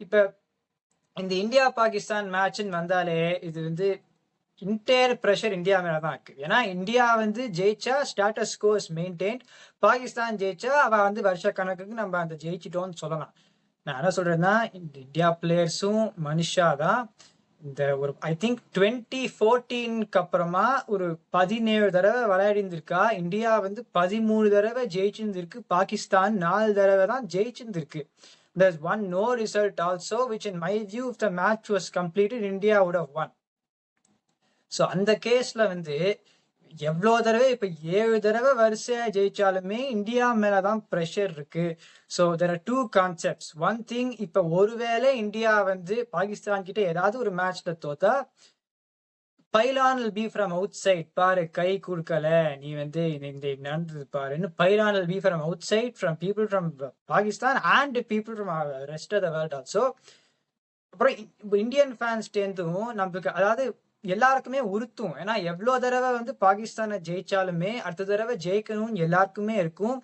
இப்ப இந்த இந்தியா பாகிஸ்தான் மேட்ச்ன்னு வந்தாலே இது வந்து இன்டையர் ப்ரெஷர் இந்தியா மேல தான் இருக்கு. ஏன்னா இந்தியா வந்து ஜெயிச்சா ஸ்டேட்டஸ் கோ இஸ் மெயின்டெய்ன்ட். பாகிஸ்தான் ஜெயிச்சா அவ வந்து வருஷ கணக்குக்கு நம்ம அந்த ஜெயிச்சிட்டோம்னு சொல்லலாம். நான் என்ன சொல்றேன்னா, இந்த இந்தியா பிளேயர்ஸும் மனுஷா தான். இந்த ஒரு ஐ திங்க் 2014க்கு அப்புறமா ஒரு 17 தடவை விளையாடிருந்திருக்கா. இந்தியா வந்து 13 தடவை ஜெயிச்சிருந்திருக்கு. பாகிஸ்தான் 4 தடவை தான் ஜெயிச்சிருந்திருக்கு. There's one no result also, which in my view, if the match was completed, India would have won. So அந்த கேஸ்ல வந்து எவ்வளோ தடவை இப்ப 7 தடவை வரிசையா ஜெயிச்சாலுமே இந்தியா மேலதான் ப்ரெஷர் இருக்கு. So there are two concepts. One thing, இப்ப ஒருவேளை இந்தியா வந்து பாகிஸ்தான் கிட்ட ஏதாவது ஒரு மேட்ச்ல தோத்தா பைலான் will be from outside. பாரு கை கொடுக்கல, நீ வந்து இந்த நடந்தது பாருன்னு பைலான் will be from outside, from people from Pakistan and people from rest of the world also. அப்புறம் இந்தியன் ஃபேன்ஸ்டேருந்தும் நமக்கு அதாவது எல்லாருக்குமே உறுத்தும். ஏன்னா எவ்வளோ தடவை வந்து பாகிஸ்தானை ஜெயிச்சாலுமே அடுத்த தடவை ஜெயிக்கணும்னு எல்லாருக்குமே இருக்கும்.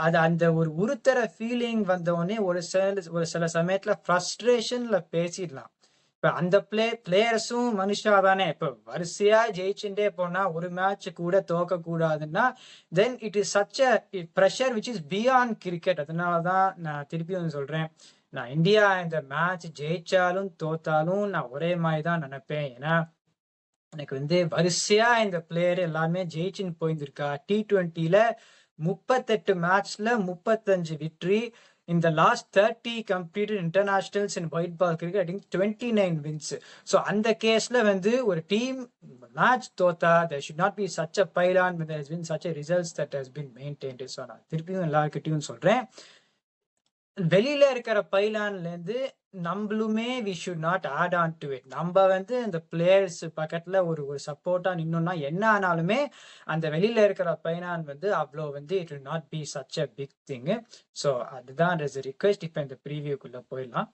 அது அந்த ஒரு உறுத்துற ஃபீலிங் வந்தவுடனே ஒரு சில சமயத்துல ஃப்ரஸ்ட்ரேஷன்ல பேசிடலாம். இப்ப அந்த பிளேயர்ஸும் மனுஷா தானே. இப்ப வரிசையா ஜெயிச்சுட்டே போனா ஒரு மேட்ச் கூட தோக்க கூடாதுன்னா then it is such a pressure which is beyond cricket. அதனாலதான் நான் திருப்பியும் சொல்றேன், நான் இந்தியா இந்த மேட்ச் ஜெயிச்சாலும் தோத்தாலும் நான் ஒரே மாதிரி தான் நினைப்பேன். ஏன்னா எனக்கு வந்து வரிசையா இந்த பிளேயர் எல்லாமே ஜெயிச்சுன்னு போயிருந்திருக்கா. T20ல 38 மேட்ச்ல 35 victory. In the last 30 completed internationals in white ball cricket, I think 29 wins. So அந்த கேஸ்ல வந்து ஒரு டீம் மேட்ச் தோத்தா there should not be such a pylon when there has been such a results that has been maintained. So நான் திருப்பியும் எல்லாருக்கிட்டையும் சொல்றேன், வெளியில இருக்கிற பைலான்ல இருந்து நம்மளுமே we should not add on to it. நம்ம வந்து இந்த பிளேயர்ஸ் பக்கத்துல ஒரு சப்போர்ட்டா நின்னோம்னா என்ன ஆனாலுமே அந்த வெளியில இருக்கிற பைலான் வந்து அவ்வளோ வந்து it will not be such a big thing. So அதுதான் ரிக்வெஸ்ட். இப்போ இந்த ப்ரீவியூக்குள்ள போயிடலாம்.